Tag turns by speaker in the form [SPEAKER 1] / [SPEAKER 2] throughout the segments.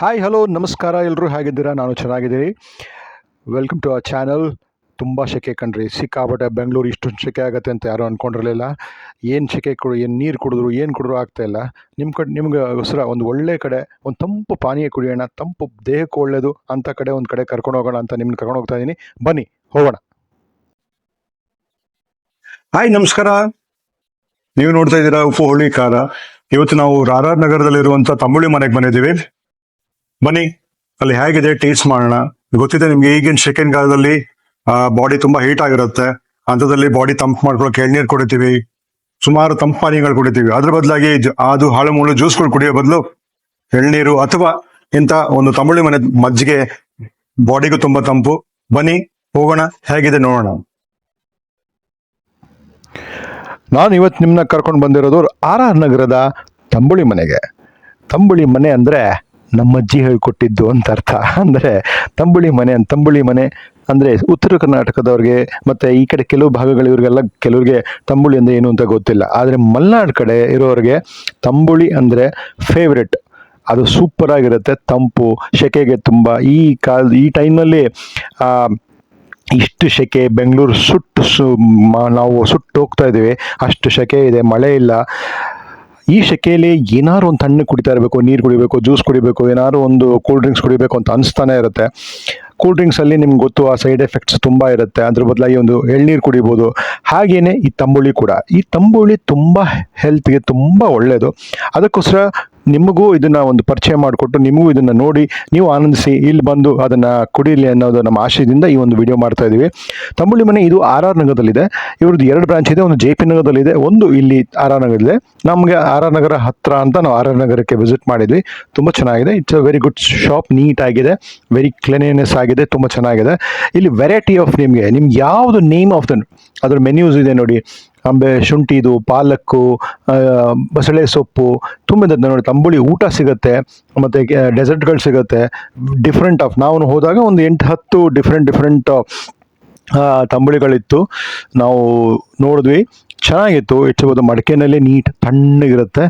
[SPEAKER 1] Hi hello ನಮಸ್ಕಾರ ಎಲ್ಲರೂ ಹೇಗಿದ್ದೀರಾ? ನಾನು ಚೆನ್ನಾಗಿದ್ದೀನಿ. Welcome to our channel. ತುಂಬ ಸೆಕೆ ಕಣ್ರಿ, ಸಿಕ್ಕಾಪಟ್ಟೆ. ಬೆಂಗಳೂರು ಇಷ್ಟೊಂದು ಸೆಕೆ ಆಗುತ್ತೆ ಅಂತ ಯಾರೂ ಅಂದ್ಕೊಂಡಿರಲಿಲ್ಲ. ಏನು ಸೆಕೆ ಏನು ನೀರು ಕುಡಿದ್ರು ಆಗ್ತಾಯಿಲ್ಲ. ನಿಮ್ಗೋಸ್ಕರ ಒಂದು ಒಳ್ಳೆ ಕಡೆ, ಒಂದು ತಂಪು ಪಾನೀಯ ಕುಡಿಯೋಣ, ತಂಪು ದೇಹಕ್ಕೆ ಒಳ್ಳೆಯದು ಅಂಥ ಕಡೆ ಒಂದು ಕಡೆ ಕರ್ಕೊಂಡು ಹೋಗೋಣ ಅಂತ ನಿಮ್ಮನ್ನ ಕರ್ಕೊಂಡು ಹೋಗ್ತಾ ಇದ್ದೀನಿ. ಬನ್ನಿ ಹೋಗೋಣ.
[SPEAKER 2] ಹಾಯ್ ನಮಸ್ಕಾರ. ನೀವು ನೋಡ್ತಾ ಇದ್ದೀರಾ ಉಪ್ಪು ಹುಳಿ ಖಾರ. ಇವತ್ತು ನಾವು ರಾರ್ ನಗರದಲ್ಲಿರುವಂತ ತಂಬುಳಿ ಮನೆಗೆ ಬಂದಿದ್ದೀವಿ. ಬನ್ನಿ ಅಲ್ಲಿ ಹೇಗಿದೆ ಟೇಸ್ಟ್ ಮಾಡೋಣ. ಗೊತ್ತಿದೆ ನಿಮ್ಗೆ, ಈಗಿನ ಸೆಕೆಂಡ್ ಕಾಲದಲ್ಲಿ ಬಾಡಿ ತುಂಬಾ ಹೀಟ್ ಆಗಿರುತ್ತೆ. ಅಂಥದ್ರಲ್ಲಿ ಬಾಡಿ ತಂಪು ಮಾಡ್ಕೊಳಕ್ಕೆ ಎಳ್ನೀರು ಕುಡಿತೀವಿ, ಸುಮಾರು ತಂಪು ಪಾನೀಯಗಳು ಕುಡಿತೀವಿ. ಅದ್ರ ಬದಲಾಗಿ ಅದು ಹಾಳು ಮೂಳು ಜ್ಯೂಸ್ಗಳು ಕುಡಿಯೋ ಬದಲು ಎಳ್ನೀರು ಅಥವಾ ಇಂಥ ಒಂದು ತಂಬುಳಿ ಮನೆ ಮಜ್ಜಿಗೆ ಬಾಡಿಗೂ ತುಂಬಾ ತಂಪು. ಬನ್ನಿ ಹೋಗೋಣ, ಹೇಗಿದೆ ನೋಡೋಣ.
[SPEAKER 1] ನಾನು ಇವತ್ತು ನಿಮ್ಮನ್ನ ಕರ್ಕೊಂಡು ಬಂದಿರೋದು RR ನಗರದ ತಂಬುಳಿ ಮನೆಗೆ. ತಂಬುಳಿ ಮನೆ ಅಂದರೆ ನಮ್ಮ ಅಜ್ಜಿ ಹೇಳಿಕೊಟ್ಟಿದ್ದು ಅಂತ ಅರ್ಥ. ಅಂದರೆ ತಂಬುಳಿ ಮನೆ ಅಂದರೆ ಉತ್ತರ ಕರ್ನಾಟಕದವ್ರಿಗೆ ಮತ್ತು ಈ ಕಡೆ ಕೆಲವು ಭಾಗಗಳಿವ್ರಿಗೆಲ್ಲ ಕೆಲವ್ರಿಗೆ ತಂಬುಳಿ ಅಂದರೆ ಏನು ಅಂತ ಗೊತ್ತಿಲ್ಲ. ಆದರೆ ಮಲೆನಾಡು ಕಡೆ ಇರೋರಿಗೆ ತಂಬುಳಿ ಅಂದರೆ ಫೇವ್ರೆಟ್. ಅದು ಸೂಪರಾಗಿರುತ್ತೆ, ತಂಪು, ಸೆಕೆಗೆ ತುಂಬ. ಈ ಟೈಮ್ನಲ್ಲಿ ಇಷ್ಟು ಸೆಕೆ, ಬೆಂಗಳೂರು ನಾವು ಸುಟ್ಟು ಹೋಗ್ತಾ ಇದ್ದೀವಿ. ಅಷ್ಟು ಸೆಕೆ ಇದೆ, ಮಳೆ ಇಲ್ಲ. ಈ ಸೆಕೆಯಲ್ಲಿ ಏನಾದ್ರು ಒಂದು ತಣ್ಣಗೆ ಕುಡಿತಾ ಇರಬೇಕು, ನೀರು ಕುಡಿಬೇಕು, ಜ್ಯೂಸ್ ಕುಡಿಬೇಕು, ಏನಾದ್ರು ಒಂದು ಕೂಲ್ ಡ್ರಿಂಕ್ಸ್ ಕುಡಿಬೇಕು ಅಂತ ಅನಿಸ್ತಾನೆ ಇರುತ್ತೆ. ಕೂಲ್ ಡ್ರಿಂಕ್ಸಲ್ಲಿ ನಿಮ್ಗೆ ಗೊತ್ತು, ಆ ಸೈಡ್ ಎಫೆಕ್ಟ್ಸ್ ತುಂಬ ಇರುತ್ತೆ. ಅದ್ರ ಬದಲಾಗಿ ಒಂದು ಎಳ್ನೀರು ಕುಡಿಬೋದು. ಹಾಗೆಯೇ ಈ ತಂಬುಳಿ ಕೂಡ. ಈ ತಂಬುಳಿ ತುಂಬ ಹೆಲ್ತ್ಗೆ ತುಂಬ ಒಳ್ಳೆಯದು. ಅದಕ್ಕೋಸ್ಕರ ನಿಮಗೂ ಇದನ್ನು ಒಂದು ಪರಿಚಯ ಮಾಡಿಕೊಟ್ಟು, ನಿಮಗೂ ಇದನ್ನು ನೋಡಿ ನೀವು ಆನಂದಿಸಿ ಇಲ್ಲಿ ಬಂದು ಅದನ್ನು ಕುಡೀಲಿ ಅನ್ನೋದು ನಮ್ಮ ಆಶಯದಿಂದ ಈ ಒಂದು ವಿಡಿಯೋ ಮಾಡ್ತಾ ಇದ್ದೀವಿ. ತಂಬುಳಿ ಮನೆ ಇದು RR ನಗರದಲ್ಲಿದೆ. ಇವ್ರದ್ದು 2 ಬ್ರಾಂಚ್ ಇದೆ. ಒಂದು JP ನಗರದಲ್ಲಿದೆ, ಒಂದು ಇಲ್ಲಿ RR ನಗರದಲ್ಲಿದೆ. ನಮಗೆ RR ನಗರ ಹತ್ರ ಅಂತ ನಾವು RR ನಗರಕ್ಕೆ ವಿಸಿಟ್ ಮಾಡಿದ್ವಿ. ತುಂಬ ಚೆನ್ನಾಗಿದೆ. It's a very good shop, neat ಆಗಿದೆ, ವೆರಿ ಕ್ಲೀನ್ನೆಸ್ ಆಗಿದೆ, ತುಂಬ ಚೆನ್ನಾಗಿದೆ. ಇಲ್ಲಿ ವೆರೈಟಿ ಆಫ್ ನಿಮ್ಗೆ ಯಾವುದು ನೇಮ್ ಆಫ್ ಅದ್ರ ಮೆನ್ಯೂಸ್ ಇದೆ ನೋಡಿ. ಶುಂಠಿದು, ಪಾಲಕ್ಕು, ಬಸಳೆ ಸೊಪ್ಪು ತುಂಬ ಇದೆ ನೋಡಿ. ತಂಬುಳಿ ಊಟ ಸಿಗುತ್ತೆ, ಮತ್ತು ಡೆಸರ್ಟ್ಗಳು ಸಿಗುತ್ತೆ. ಡಿಫ್ರೆಂಟ್ ಆಫ್, ನಾವು ಹೋದಾಗ ಒಂದು 8-10 ಡಿಫ್ರೆಂಟ್ ತಂಬುಳಿಗಳಿತ್ತು. ನಾವು ನೋಡಿದ್ವಿ, ಚೆನ್ನಾಗಿತ್ತು. ಇಟ್ಬೋದು ಮಡಿಕೆನಲ್ಲಿ ನೀಟ್ ತಣ್ಣಗಿರುತ್ತೆ.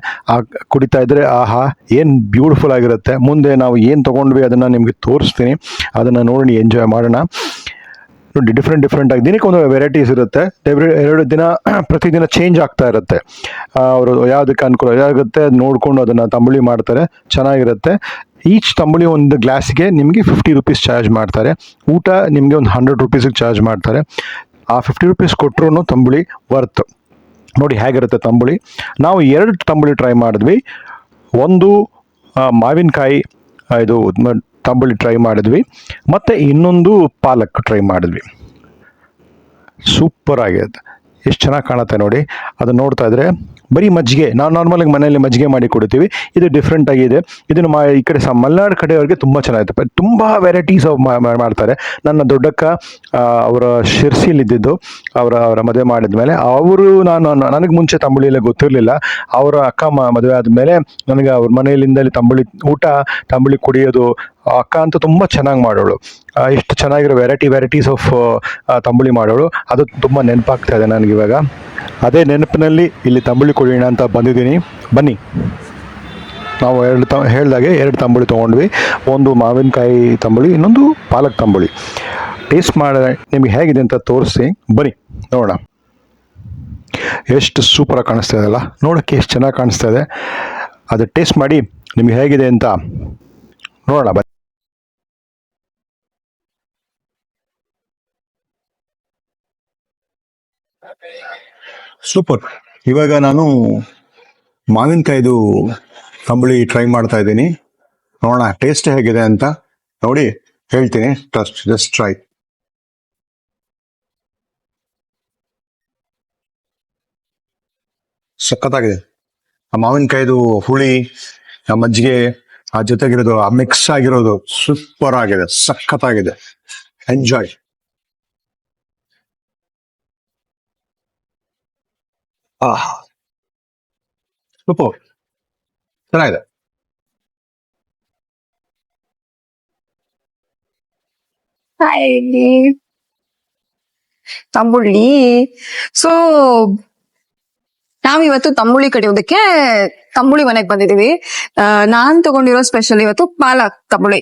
[SPEAKER 1] ಕುಡಿತಾ ಇದ್ದರೆ ಆಹಾ ಏನು ಬ್ಯೂಟಿಫುಲ್ ಆಗಿರುತ್ತೆ. ಮುಂದೆ ನಾವು ಏನು ತೊಗೊಂಡ್ವಿ ಅದನ್ನು ನಿಮಗೆ ತೋರಿಸ್ತೀನಿ, ಅದನ್ನು ನೋಡಿ ಎಂಜಾಯ್ ಮಾಡೋಣ. ನೋಡಿ, ಡಿಫ್ರೆಂಟ್ ಆಗಿ ದಿನಕ್ಕೆ ಒಂದು ವೆರೈಟೀಸ್ ಇರುತ್ತೆ. 2 ದಿನ ಪ್ರತಿದಿನ ಚೇಂಜ್ ಆಗ್ತಾ ಇರುತ್ತೆ. ಅವರು ಯಾವುದಕ್ಕೆ ಅನುಕೂಲ ಆಗುತ್ತೆ ಅದು ನೋಡಿಕೊಂಡು ಅದನ್ನು ತಂಬುಳಿ ಮಾಡ್ತಾರೆ, ಚೆನ್ನಾಗಿರುತ್ತೆ. ಈಚ್ ತಂಬುಳಿ ಒಂದು ಗ್ಲಾಸ್ಗೆ ನಿಮಗೆ 50 ರೂಪೀಸ್ ಚಾರ್ಜ್ ಮಾಡ್ತಾರೆ. ಊಟ ನಿಮಗೆ ಒಂದು 100 ರೂಪೀಸಿಗೆ ಚಾರ್ಜ್ ಮಾಡ್ತಾರೆ. ಆ 50 ರೂಪೀಸ್ ಕೊಟ್ಟರು ತಂಬುಳಿ ವರ್ತ್. ನೋಡಿ ಹೇಗಿರುತ್ತೆ ತಂಬುಳಿ. ನಾವು 2 ತಂಬುಳಿ ಟ್ರೈ ಮಾಡಿದ್ವಿ. ಒಂದು ಮಾವಿನಕಾಯಿ ಇದು ತಂಬುಳಿ ಟ್ರೈ ಮಾಡಿದ್ವಿ, ಮತ್ತು ಇನ್ನೊಂದು ಪಾಲಕ್ ಟ್ರೈ ಮಾಡಿದ್ವಿ. ಸೂಪರ್ ಆಗಿದೆ, ಎಷ್ಟು ಚೆನ್ನಾಗಿ ಕಾಣುತ್ತೆ ನೋಡಿ. ಅದನ್ನು ನೋಡ್ತಾ ಇದ್ರೆ ಬರೀ ಮಜ್ಜಿಗೆ, ನಾವು ನಾರ್ಮಲಾಗಿ ಮನೆಯಲ್ಲಿ ಮಜ್ಜಿಗೆ ಮಾಡಿ ಕೊಡ್ತೀವಿ. ಇದು ಡಿಫ್ರೆಂಟ್ ಆಗಿದೆ. ಇದನ್ನು ಈ ಕಡೆ ಮಲೆನಾಡು ಕಡೆಯವ್ರಿಗೆ ತುಂಬ ಚೆನ್ನಾಗಿರುತ್ತೆ. ತುಂಬ ವೆರೈಟೀಸ್ ಮಾಡ್ತಾರೆ. ನನ್ನ ದೊಡ್ಡಕ್ಕ ಅವರ ಶಿರ್ಸಿಲಿದ್ದಿದ್ದು, ಅವರ ಮದುವೆ ಮಾಡಿದ ಮೇಲೆ ನನಗೆ ಮುಂಚೆ ತಂಬುಳಿ ಎಲ್ಲ ಗೊತ್ತಿರಲಿಲ್ಲ. ಅವರ ಅಕ್ಕ ಮದುವೆ ಆದಮೇಲೆ ನನಗೆ ಅವ್ರ ಮನೆಯಲ್ಲಿಂದಲೇ ತಂಬುಳಿ ಊಟ, ತಂಬುಳಿ ಕುಡಿಯೋದು. ಅಕ್ಕ ಅಂತೂ ತುಂಬ ಚೆನ್ನಾಗಿ ಮಾಡೋಳು. ಎಷ್ಟು ಚೆನ್ನಾಗಿರೋ ವೆರೈಟೀಸ್ ಆಫ್ ತಂಬುಳಿ ಮಾಡೋಳು. ಅದು ತುಂಬ ನೆನಪಾಗ್ತಾ ಇದೆ ನನಗಿವಾಗ. ಅದೇ ನೆನಪಿನಲ್ಲಿ ಇಲ್ಲಿ ತಂಬುಳಿ ಕುಡಿಯೋಣ ಅಂತ ಬಂದಿದ್ದೀನಿ. ಬನ್ನಿ. ನಾವು ಹೇಳ್ದಾಗೆ 2 ತಂಬುಳಿ ತೊಗೊಂಡ್ವಿ. ಒಂದು ಮಾವಿನಕಾಯಿ ತಂಬುಳಿ, ಇನ್ನೊಂದು ಪಾಲಕ್ ತಂಬುಳಿ. ಟೇಸ್ಟ್ ಮಾಡಿ ನಿಮಗೆ ಹೇಗಿದೆ ಅಂತ ತೋರಿಸಿ, ಬನ್ನಿ ನೋಡೋಣ. ಎಷ್ಟು ಸೂಪರಾಗಿ ಕಾಣಿಸ್ತಾ ಇದೆಯಲ್ಲ, ನೋಡೋಕ್ಕೆ ಎಷ್ಟು ಚೆನ್ನಾಗಿ ಕಾಣಿಸ್ತಾ ಇದೆ. ಅದು ಟೇಸ್ಟ್ ಮಾಡಿ ನಿಮಗೆ ಹೇಗಿದೆ ಅಂತ ನೋಡೋಣ ಬನ್ನಿ.
[SPEAKER 2] ಸೂಪರ್. ಇವಾಗ ನಾನು ಮಾವಿನಕಾಯ್ದು ತಂಬುಳಿ ಟ್ರೈ ಮಾಡ್ತಾ ಇದ್ದೀನಿ. ನೋಡೋಣ ಟೇಸ್ಟ್ ಹೇಗಿದೆ ಅಂತ ನೋಡಿ ಹೇಳ್ತೀನಿ. Just try. ಸಖತ್ತಾಗಿದೆ. ಆ ಮಾವಿನಕಾಯ್ದು ಹುಳಿ, ಆ ಮಜ್ಜಿಗೆ, ಆ ಜೊತೆಗಿರೋದು, ಆ ಮಿಕ್ಸ್ ಆಗಿರೋದು ಸೂಪರ್ ಆಗಿದೆ, ಸಖತ್ತಾಗಿದೆ. ಎಂಜಾಯ್. ಆಹಾ, ಸೂಪರ್, ಚೆನ್ನಾಗಿದೆ.
[SPEAKER 3] Hi, ತಂಬುಳಿ. ಸೊ ನಾವಿವತ್ತು ತಂಬುಳಿ ಕಡಿಯೋದಕ್ಕೆ ತಂಬುಳಿ ಮನೆಗ್ ಬಂದಿದೀವಿ. ನಾನ್ ತಗೊಂಡಿರೋ ಸ್ಪೆಷಲ್ ಇವತ್ತು ಪಾಲಕ್ ತಂಬುಳಿ.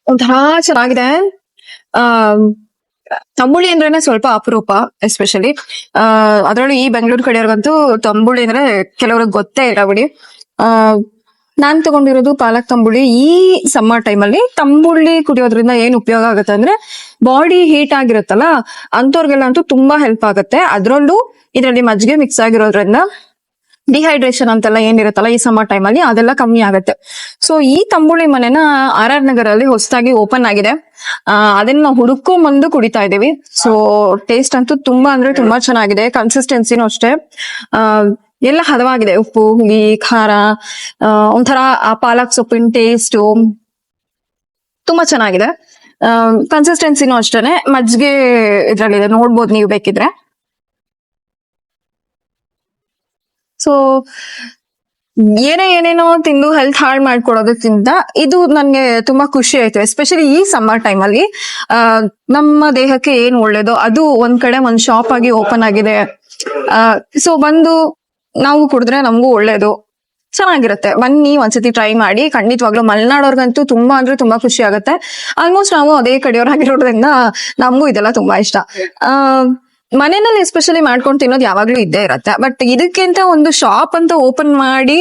[SPEAKER 3] ಒಂಥರ ಚೆನ್ನಾಗಿದೆ. ಆ ತಂಬುಳಿ ಅಂದ್ರೇನೆ ಸ್ವಲ್ಪ ಅಪರೂಪ, ಎಸ್ಪೆಷಲಿ ಅದ್ರಲ್ಲೂ ಈ ಬೆಂಗಳೂರು ಕಡೆಯವ್ರಿಗಂತೂ ತಂಬುಳಿ ಅಂದ್ರೆ ಕೆಲವ್ರಿಗೆ ಗೊತ್ತೇ ಇಲ್ಲ ಬಿಡಿ. ನಾನ್ ತಗೊಂಡಿರೋದು ಪಾಲಕ್ ತಂಬುಳಿ. ಈ ಸಮ್ಮರ್ ಟೈಮಲ್ಲಿ ತಂಬುಳಿ ಕುಡಿಯೋದ್ರಿಂದ ಏನ್ ಉಪಯೋಗ ಆಗುತ್ತೆ ಅಂದ್ರೆ, ಬಾಡಿ ಹೀಟ್ ಆಗಿರುತ್ತಲ್ಲ ಅಂತವ್ರಿಗೆಲ್ಲ ಅಂತೂ ತುಂಬಾ ಹೆಲ್ಪ್ ಆಗುತ್ತೆ. ಅದ್ರಲ್ಲೂ ಇದರಲ್ಲಿ ಮಜ್ಜಿಗೆ ಮಿಕ್ಸ್ ಆಗಿರೋದ್ರಿಂದ ಡಿಹೈಡ್ರೇಷನ್ ಅಂತೆಲ್ಲ ಏನಿರುತ್ತಲ್ಲ ಈ ಸಮ್ಮರ್ ಟೈಮ್ ಅಲ್ಲಿ ಅದೆಲ್ಲ ಕಮ್ಮಿ ಆಗುತ್ತೆ. ಸೊ ಈ ತಂಬುಳಿ ಮನೆನ RR ನಗರಲ್ಲಿ ಹೊಸದಾಗಿ ಓಪನ್ ಆಗಿದೆ. ಅದನ್ನ ಹುಡುಕೊಂಡ್ ಬಂದು ಕುಡಿತಾ ಇದೀವಿ. ಸೊ ಟೇಸ್ಟ್ ಅಂತೂ ತುಂಬಾ ಅಂದ್ರೆ ತುಂಬಾ ಚೆನ್ನಾಗಿದೆ. ಕನ್ಸಿಸ್ಟೆನ್ಸಿನೂ ಅಷ್ಟೇ ಎಲ್ಲ ಹದವಾಗಿದೆ. ಉಪ್ಪು, ಹುಳಿ, ಖಾರ, ಒಂಥರ ಆ ಪಾಲಕ್ ಸೊಪ್ಪಿನ ಟೇಸ್ಟ್ ತುಂಬಾ ಚೆನ್ನಾಗಿದೆ. ಕನ್ಸಿಸ್ಟೆನ್ಸಿನೂ ಅಷ್ಟೇನೆ. ಮಜ್ಜಿಗೆ ಇದ್ರಲ್ಲಿದೆ, ನೋಡ್ಬೋದು ನೀವು ಬೇಕಿದ್ರೆ. ಸೊ ಏನೇನೋ ತಿಂದು ಹೆಲ್ತ್ ಹಾಳು ಮಾಡ್ಕೊಡೋದಕ್ಕಿಂತ ಇದು ನನ್ಗೆ ತುಂಬಾ ಖುಷಿ ಆಯ್ತು. ಎಸ್ಪೆಷಲಿ ಈ ಸಮ್ಮರ್ ಟೈಮ್ ಅಲ್ಲಿ ನಮ್ಮ ದೇಹಕ್ಕೆ ಏನ್ ಒಳ್ಳೇದೋ ಅದು ಒಂದ್ ಕಡೆ ಒಂದ್ ಶಾಪ್ ಆಗಿ ಓಪನ್ ಆಗಿದೆ. ಸೊ ಬಂದು ನಾವು ಕುಡಿದ್ರೆ ನಮಗೂ ಒಳ್ಳೇದು, ಚೆನ್ನಾಗಿರುತ್ತೆ. ಬನ್ನಿ ಒಂದ್ಸತಿ ಟ್ರೈ ಮಾಡಿ. ಖಂಡಿತವಾಗ್ಲೂ ಮಲೆನಾಡೋರ್ಗಂತೂ ತುಂಬಾ ಅಂದ್ರೆ ತುಂಬಾ ಖುಷಿ ಆಗುತ್ತೆ. ಆಲ್ಮೋಸ್ಟ್ ನಾವು ಅದೇ ಕಡೆಯವ್ರಾಗಿರೋದ್ರಿಂದ ನಮಗೂ ಇದೆಲ್ಲ ತುಂಬಾ ಇಷ್ಟ. ಮನೆಯಲ್ಲಿ ಎಸ್ಪೆಷಲಿ ಮಾಡ್ಕೊಂಡು ತಿನ್ನೋದು ಯಾವಾಗ್ಲೂ ಇದ್ದೇ ಇರತ್ತೆ. ಬಟ್ ಇದಕ್ಕಿಂತ ಒಂದು ಶಾಪ್ ಅಂತ ಓಪನ್ ಮಾಡಿ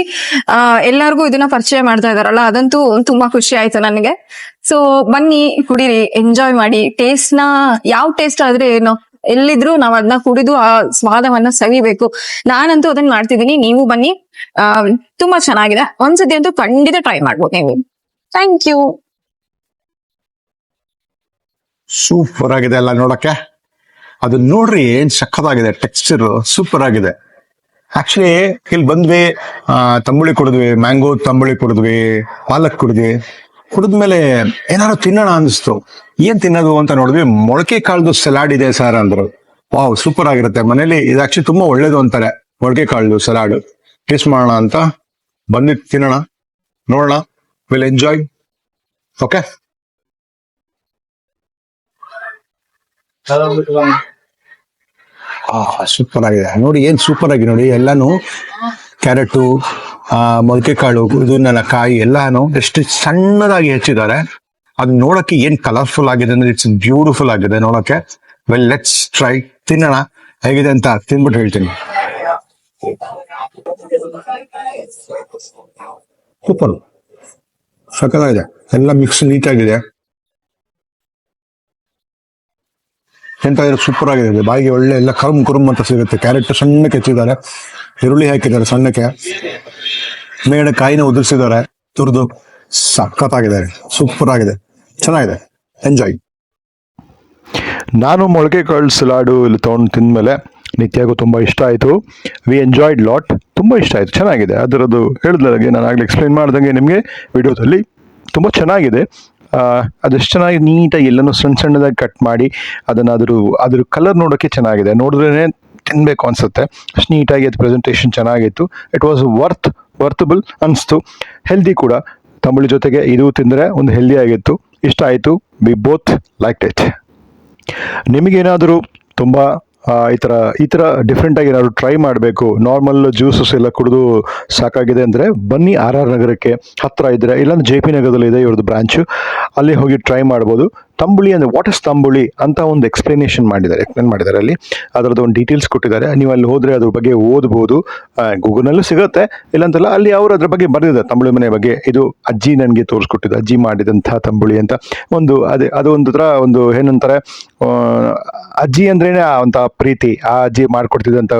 [SPEAKER 3] ಎಲ್ಲಾರ್ಗೂ ಇದನ್ನ ಪರಿಚಯ ಮಾಡ್ತಾ ಇದಾರಲ್ಲ, ಅದಂತೂ ತುಂಬಾ ಖುಷಿ ಆಯ್ತು ನನಗೆ. ಸೊ ಬನ್ನಿ, ಕುಡೀರಿ, ಎಂಜಾಯ್ ಮಾಡಿ. ಟೇಸ್ಟ್ ನ ಯಾವ ಟೇಸ್ಟ್ ಆದ್ರೆ ಏನು, ಎಲ್ಲಿದ್ರು ನಾವ್ ಅದನ್ನ ಕುಡಿದು ಆ ಸ್ವಾದವನ್ನ ಸವಿಬೇಕು. ನಾನಂತೂ ಅದನ್ನ ಮಾಡ್ತಿದ್ದೀನಿ, ನೀವು ಬನ್ನಿ. ತುಂಬಾ ಚೆನ್ನಾಗಿದೆ. ಒಂದ್ಸತಿ ಅಂತೂ ಖಂಡಿತ ಟ್ರೈ ಮಾಡ್ಬೋದು ನೀವು. Thank you.
[SPEAKER 2] ಸೂಪರ್ ಆಗಿದೆ ಎಲ್ಲ ನೋಡಕ್ಕೆ. ಅದು ನೋಡ್ರಿ ಏನ್ ಸಖತ್ತಾಗಿದೆ, ಟೆಕ್ಸ್ಚರ್ ಸೂಪರ್ ಆಗಿದೆ. ಆಕ್ಚುಲಿ ಇಲ್ಲಿ ಬಂದ್ವಿ, ತಂಬುಳಿ ಕುಡಿದ್ವಿ, ಮ್ಯಾಂಗೋ ತಂಬುಳಿ ಕುಡಿದ್ವಿ, ಪಾಲಕ್ ಕುಡಿದ್ವಿ. ಕುಡಿದ್ಮೇಲೆ ಏನಾದ್ರು ತಿನ್ನೋಣ ಅನಿಸ್ತು. ಏನ್ ತಿನ್ನೋದು ಅಂತ ನೋಡಿದ್ವಿ. ಮೊಳಕೆ ಕಾಳ್ದು ಸಲಾಡ್ ಇದೆ ಸರ್ ಅಂದ್ರು. ವಾವ್, ಸೂಪರ್ ಆಗಿರುತ್ತೆ. ಮನೇಲಿ ಇದು ಆಕ್ಚುಲಿ ತುಂಬಾ ಒಳ್ಳೇದು ಅಂತಾರೆ, ಮೊಳಕೆ ಕಾಳ್ದು ಸಲಾಡ್. ಟೇಸ್ಟ್ ಮಾಡೋಣ ಅಂತ ಬಂದಿ, ತಿನ್ನೋಣ, ನೋಡೋಣ. Will enjoy. ಓಕೆ, ಸೂಪರ್ ಆಗಿದೆ ನೋಡಿ. ಏನ್ ಸೂಪರ್ ಆಗಿ ನೋಡಿ. ಎಲ್ಲಾನು ಕ್ಯಾರೆಟು, ಮೊಳಕೆ ಕಾಳು, ಇದನ್ನೆಲ್ಲ ಕಾಯಿ ಎಲ್ಲಾನು ಎಷ್ಟು ಸಣ್ಣದಾಗಿ ಹೆಚ್ಚಿದ್ದಾರೆ. ಅದು ನೋಡಕ್ಕೆ ಏನ್ ಕಲರ್ಫುಲ್ ಆಗಿದೆ ಅಂದ್ರೆ ಇಟ್ಸ್ ಬ್ಯೂಟಿಫುಲ್ ಆಗಿದೆ ನೋಡಕ್ಕೆ. Well, let's try. ತಿನ್ನೋಣ, ಹೇಗಿದೆ ಅಂತ ತಿನ್ಬಿಟ್ಟು ಹೇಳ್ತೀನಿ. ಸೂಪರ್, ಸಕ್ಕತ್ತಾಗಿದೆ. ಎಲ್ಲ ಮಿಕ್ಸ್ ನೀಟಾಗಿದೆ. ಎಂತ ಸೂಪರ್ ಆಗಿದೆ. ಬಾಯಿಗೆ ಒಳ್ಳೆ ಎಲ್ಲ ಕುರುಮ್ ಅಂತ ಸಿಗುತ್ತೆ. ಕ್ಯಾರೆಟ್ ಸಣ್ಣಕ್ಕೆ ಹೆಚ್ಚಿದ್ದಾರೆ, ಈರುಳ್ಳಿ ಹಾಕಿದ್ದಾರೆ ಸಣ್ಣಕ್ಕೆ, ಮೇಡ ಕಾಯಿನ ಉದುರಿಸಿದ್ದಾರೆ ತುರಿದು. ಸಖತ್ತಾಗಿದೆ, ಸೂಪರ್ ಆಗಿದೆ, ಚೆನ್ನಾಗಿದೆ. ಎಂಜಾಯ್.
[SPEAKER 1] ನಾನು ಮೊಳಕೆ ಕಾಳು ಸಲಾಡು ಇಲ್ಲಿ ತೊಗೊಂಡು ತಿಂದಮೇಲೆ ನಿತ್ಯಾಗೂ ತುಂಬ ಇಷ್ಟ ಆಯಿತು. We enjoyed lot. ತುಂಬ ಇಷ್ಟ ಆಯಿತು, ಚೆನ್ನಾಗಿದೆ. ಅದರದ್ದು ಹೇಳಿದಾಗೆ ನಾನು ಆಗಲೇ ಎಕ್ಸ್ಪ್ಲೈನ್ ಮಾಡ್ದಂಗೆ ನಿಮಗೆ ವಿಡಿಯೋದಲ್ಲಿ ತುಂಬ ಚೆನ್ನಾಗಿದೆ. ಅದೆಷ್ಟು ಚೆನ್ನಾಗಿ ನೀಟಾಗಿ ಎಲ್ಲನೂ ಸಣ್ಣ ಸಣ್ಣದಾಗಿ ಕಟ್ ಮಾಡಿ ಅದನ್ನು ಅದ್ರ ಕಲರ್ ನೋಡೋಕ್ಕೆ ಚೆನ್ನಾಗಿದೆ. ನೋಡಿದ್ರೇ ತಿನ್ನಬೇಕು ಅನಿಸುತ್ತೆ, ಅಷ್ಟು ನೀಟಾಗಿ ಅದು ಪ್ರೆಸೆಂಟೇಷನ್ ಚೆನ್ನಾಗಿತ್ತು. ಇಟ್ ವಾಸ್ ವರ್ತಬಲ್ ಅನಿಸ್ತು. ಹೆಲ್ದಿ ಕೂಡ. ತಂಬುಳಿ ಜೊತೆಗೆ ಇದು ತಿಂದರೆ ಒಂದು ಹೆಲ್ದಿ ಆಗಿತ್ತು. ಇಷ್ಟ ಆಯಿತು. We both like it. ನಿಮಗೇನಾದರೂ ತುಂಬ ಈ ಥರ ಡಿಫ್ರೆಂಟಾಗಿ ಏನಾದ್ರು ಟ್ರೈ ಮಾಡಬೇಕು, ನಾರ್ಮಲ್ ಜ್ಯೂಸಸ್ ಎಲ್ಲ ಕುಡಿದು ಸಾಕಾಗಿದೆ ಅಂದರೆ ಬನ್ನಿ RR ನಗರಕ್ಕೆ ಹತ್ತಿರ ಇದ್ದರೆ, ಇಲ್ಲಾಂದ್ರೆ JP ನಗರದಲ್ಲಿ ಇದೆ ಇವ್ರದ್ದು ಬ್ರಾಂಚು, ಅಲ್ಲಿ ಹೋಗಿ ಟ್ರೈ ಮಾಡ್ಬೋದು. ತಂಬುಳಿ ಅಂದರೆ ವಾಟ್ ಇಸ್ ತಂಬುಳಿ ಅಂತ ಒಂದು ಎಕ್ಸ್ಪ್ಲೈನ್ ಮಾಡಿದ್ದಾರೆ ಅಲ್ಲಿ. ಅದರದ್ದು ಒಂದು ಡೀಟೇಲ್ಸ್ ಕೊಟ್ಟಿದ್ದಾರೆ. ನೀವು ಅಲ್ಲಿ ಹೋದರೆ ಅದ್ರ ಬಗ್ಗೆ ಓದ್ಬೋದು. ಗೂಗಲ್ನಲ್ಲೂ ಸಿಗುತ್ತೆ, ಇಲ್ಲಾಂತಲ್ಲ ಅಲ್ಲಿ ಅವರು ಅದ್ರ ಬಗ್ಗೆ ಬರೆದಿದ್ದಾರೆ ತಂಬುಳಿ ಮನೆ ಬಗ್ಗೆ. ಇದು ಅಜ್ಜಿ ನನಗೆ ತೋರಿಸ್ಕೊಟ್ಟಿದ್ದು, ಅಜ್ಜಿ ಮಾಡಿದಂಥ ತಂಬುಳಿ ಅಂತ. ಅದು ಒಂದು ಥರ ಒಂದು ಏನಂತಾರೆ, ಅಜ್ಜಿ ಅಂದ್ರೇನೆ ಅಂತ ಪ್ರೀತಿ. ಆ ಅಜ್ಜಿ ಮಾಡ್ಕೊಡ್ತಿದ್ದಂಥ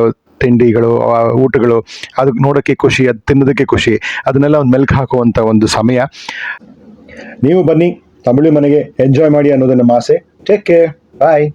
[SPEAKER 1] ತಿಂಡಿಗಳು, ಊಟಗಳು, ಅದಕ್ಕೆ ನೋಡೋಕ್ಕೆ ಖುಷಿ, ಅದು ತಿನ್ನೋದಕ್ಕೆ ಖುಷಿ, ಅದನ್ನೆಲ್ಲ ಒಂದು ಮೆಲ್ಕು ಹಾಕುವಂಥ ಒಂದು ಸಮಯ. ನೀವು ಬನ್ನಿ ತಂಬುಳಿ ಮನೆಗೆ, ಎಂಜಾಯ್ ಮಾಡಿ ಅನ್ನೋದು ನಮ್ಮ ಆಸೆ. ಟೇಕ್ ಕೇರ್, ಬಾಯ್.